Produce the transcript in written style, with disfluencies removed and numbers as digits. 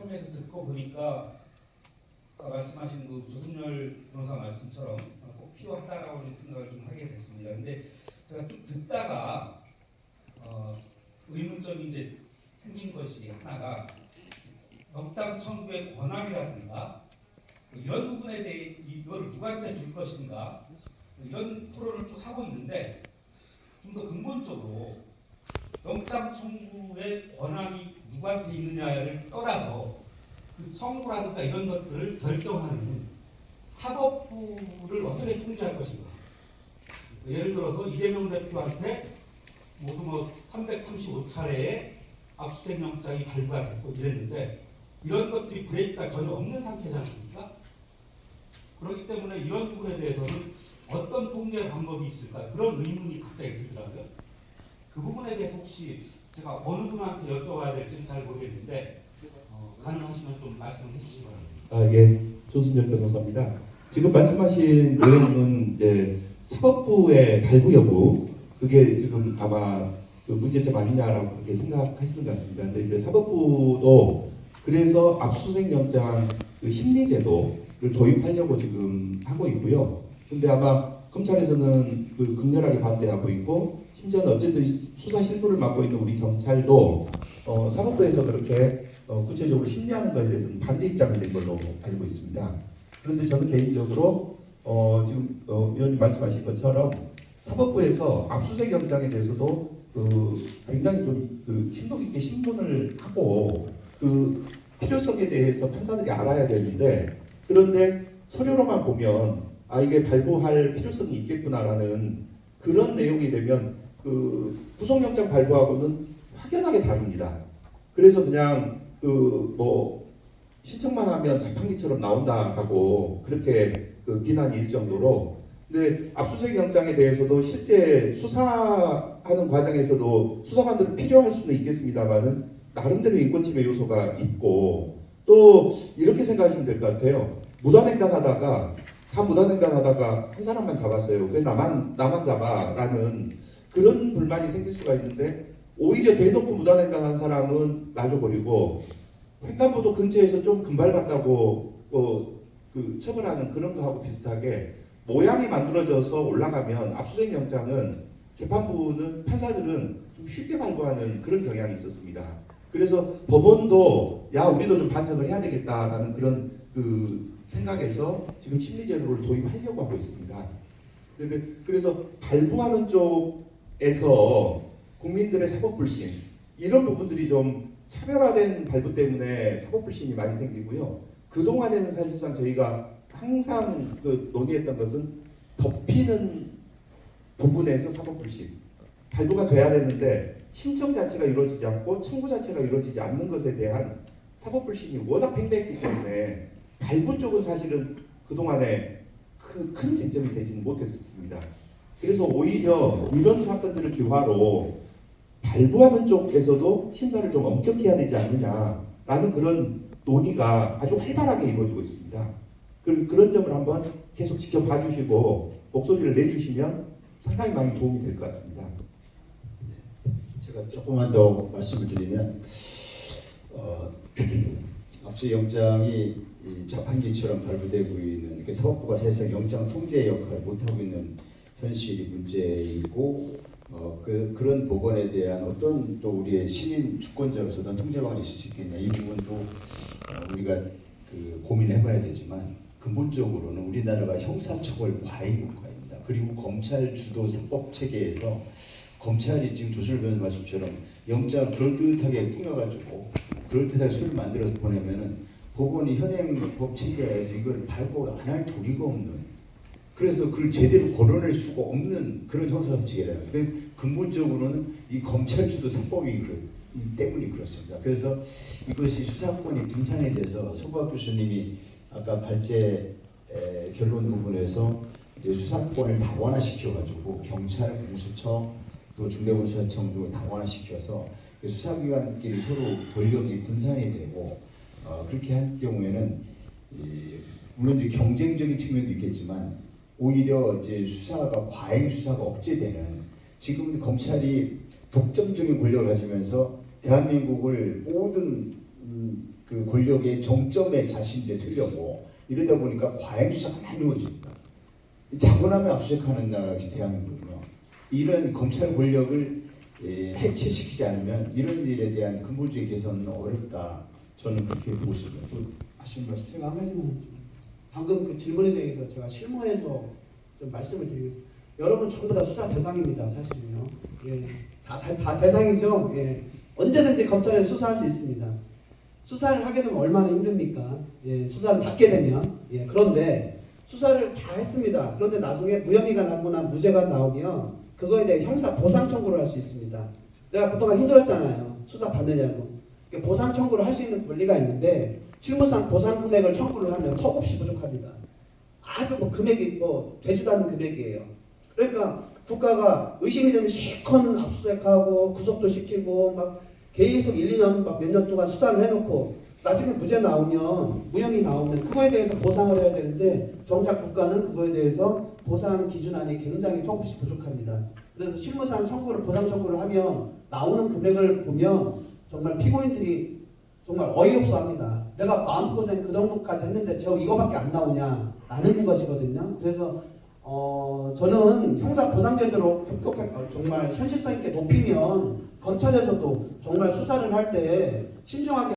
포함해서 듣고 보니까 아까 말씀하신 그 조승열 변호사 말씀처럼 꼭 필요하다라고 생각을 좀 하게 됐습니다. 근데 제가 쭉 듣다가 의문점이 이제 생긴 것이 하나가 영장 청구의 권한이라든가 이런 부분에 대해 이걸 누구한테 줄 것인가 이런 토론을 쭉 하고 있는데 좀 더 근본적으로 영장 청구의 권한이 누구한테 있느냐를 떠나서 그 청구라든가 이런 것들을 결정하는 사법부를 어떻게 통제할 것인가. 예를 들어서 이재명 대표한테 모두 335차례의 압수수색 영장이 발부가 됐고 이랬는데 이런 것들이 브레이크가 전혀 없는 상태지 않습니까? 그렇기 때문에 이런 부분에 대해서는 어떤 통제 방법이 있을까 그런 의문이 갑자기 들더라고요. 그 부분에 대해서 혹시 제가 어느 분한테 여쭤봐야 될지는 잘 모르겠는데 가능하시면 좀 말씀해 주시기 바랍니다. 예, 조순열 변호사입니다. 지금 말씀하신 내용은 이제 사법부의 발부 여부 그게 지금 아마 그 문제점 아니냐라고 그렇게 생각하시는 것 같습니다. 근데 이제 사법부도 그래서 압수수색 영장 그 심리제도를 도입하려고 지금 하고 있고요. 근데 아마 검찰에서는 그 극렬하게 반대하고 있고 심지어는 어쨌든 수사 실무를 맡고 있는 우리 경찰도 사법부에서 그렇게 구체적으로 심리하는 것에 대해서는 반대 입장이 된 걸로 알고 있습니다. 그런데 저는 개인적으로 지금 의원님 말씀하신 것처럼 사법부에서 압수수색 영장에 대해서도 굉장히 좀 심도 깊게 신문을 하고 그 필요성에 대해서 판사들이 알아야 되는데 그런데 서류로만 보면 이게 발부할 필요성이 있겠구나라는 그런 내용이 되면 그 구속영장 발부하고는 확연하게 다릅니다. 그래서 그냥 신청만 하면 자판기처럼 나온다라고 그렇게 비난이 일 정도로. 근데 압수수색 영장에 대해서도 실제 수사하는 과정에서도 수사관들은 필요할 수는 있겠습니다만은 나름대로 인권침해 요소가 있고 또 이렇게 생각하시면 될 것 같아요. 무단횡단하다가 한 사람만 잡았어요. 왜 나만 잡아라는 그런 불만이 생길 수가 있는데 오히려 대놓고 무단횡단한 사람은 놔줘버리고 횡단보도 근처에서 좀 금발받다고 처벌하는 그런 거하고 비슷하게 모양이 만들어져서 올라가면 압수수색 영장은 재판부는 판사들은 좀 쉽게 발부하는 그런 경향이 있었습니다. 그래서 법원도 우리도 좀 반성을 해야 되겠다라는 그런 생각에서 지금 심리제도를 도입하려고 하고 있습니다. 그래서 발부하는 쪽에서 국민들의 사법불신 이런 부분들이 좀 차별화된 발부 때문에 사법불신이 많이 생기고요. 그동안에는 사실상 저희가 항상 논의했던 것은 덮이는 부분에서 사법불신 발부가 돼야 되는데 신청 자체가 이루어지지 않고 청구 자체가 이루어지지 않는 것에 대한 사법불신이 워낙 팽배했기 때문에 발부 쪽은 사실은 그동안에 큰 쟁점이 되지는 못했습니다. 그래서 오히려 이런 사건들을 기화로 발부하는 쪽에서도 심사를 좀 엄격히 해야 되지 않느냐라는 그런 논의가 아주 활발하게 이루어지고 있습니다. 그런 점을 한번 계속 지켜봐 주시고 목소리를 내주시면 상당히 많이 도움이 될 것 같습니다. 제가 조금만 더 말씀을 드리면 압수영장이 자판기처럼 발부되고 있는 이렇게 사법부가 사실상 영장 통제 역할을 못하고 있는 현실이 문제이고 그런 법원에 대한 어떤 또 우리의 시민 주권자로서 어떤 통제 방안이 있을 수 있겠냐 이 부분도 우리가 고민해봐야 되지만 근본적으로는 우리나라가 형사처벌 과잉 국가입니다. 그리고 검찰 주도 사법 체계에서 검찰이 지금 조순열 변호사 말씀처럼 영장 그럴듯하게 꾸며가지고 그럴듯하게 수를 만들어서 보내면은 법원이 현행법 체계에서 이걸 발부 안 할 도리가 없는 그래서 그걸 제대로 걸어낼 수가 없는 그런 형사사법 체계라는 거예요. 근본적으로는 이 검찰 주도 사법이 때문이 그렇습니다. 그래서 이것이 수사권이 분산이 돼서 서부학 교수님이 아까 발제 결론 부분에서 이제 수사권을 다원화시켜가지고 경찰, 공수처, 또 중대본수사청 등을 다원화시켜서 수사기관끼리 서로 권력이 분산이 되고 그렇게 할 경우에는 물론 이제 경쟁적인 측면도 있겠지만 오히려 이제 수사가 과잉 수사가 억제되는 지금 검찰이 독점적인 권력을 가지면서 대한민국을 모든 그 권력의 정점에 자신들이 서려고 이러다 보니까 과잉 수사가 많이 이루어집니다. 자고 나면 압수수색하는 나라가 지금 대한민국이요. 이런 검찰 권력을 해체시키지 않으면 이런 일에 대한 근본적인 개선은 어렵다. 저는 그렇게 보고 싶습니다. 또 하시는 말씀. 제가 한 가지만 방금 그 질문에 대해서 제가 실무에서 좀 말씀을 드리겠습니다. 여러분 전부 다 수사 대상입니다. 사실은요. 예, 다 대상이죠. 예, 언제든지 검찰에 수사할 수 있습니다. 수사를 하게 되면 얼마나 힘듭니까? 예, 수사를 받게 되면. 예, 그런데 수사를 다 했습니다. 그런데 나중에 무혐의가 나거나 무죄가 나오면 그거에 대해 형사 보상 청구를 할 수 있습니다. 내가 그동안 힘들었잖아요. 수사 받느냐고. 보상 청구를 할 수 있는 권리가 있는데 실무상 보상 금액을 청구를 하면 턱없이 부족합니다. 아주 뭐 금액이 뭐 되지도 않는 금액이에요. 그러니까 국가가 의심이 되면 실컷 압수수색하고 구속도 시키고 막 계속 1, 2년 막 몇 년 동안 수사를 해놓고 나중에 무죄 나오면 무혐의 나오면 그거에 대해서 보상을 해야 되는데 정작 국가는 그거에 대해서 보상 기준안이 굉장히 턱없이 부족합니다. 그래서 실무상 청구를 보상 청구를 하면 나오는 금액을 보면 정말 피고인들이 정말 어이없어합니다. 내가 마음고생 그 정도까지 했는데 저 이거밖에 안 나오냐라는 것이거든요. 그래서 저는 형사보상제도로 급격하게 정말 현실성 있게 높이면 검찰에서도 정말 수사를 할 때 신중하게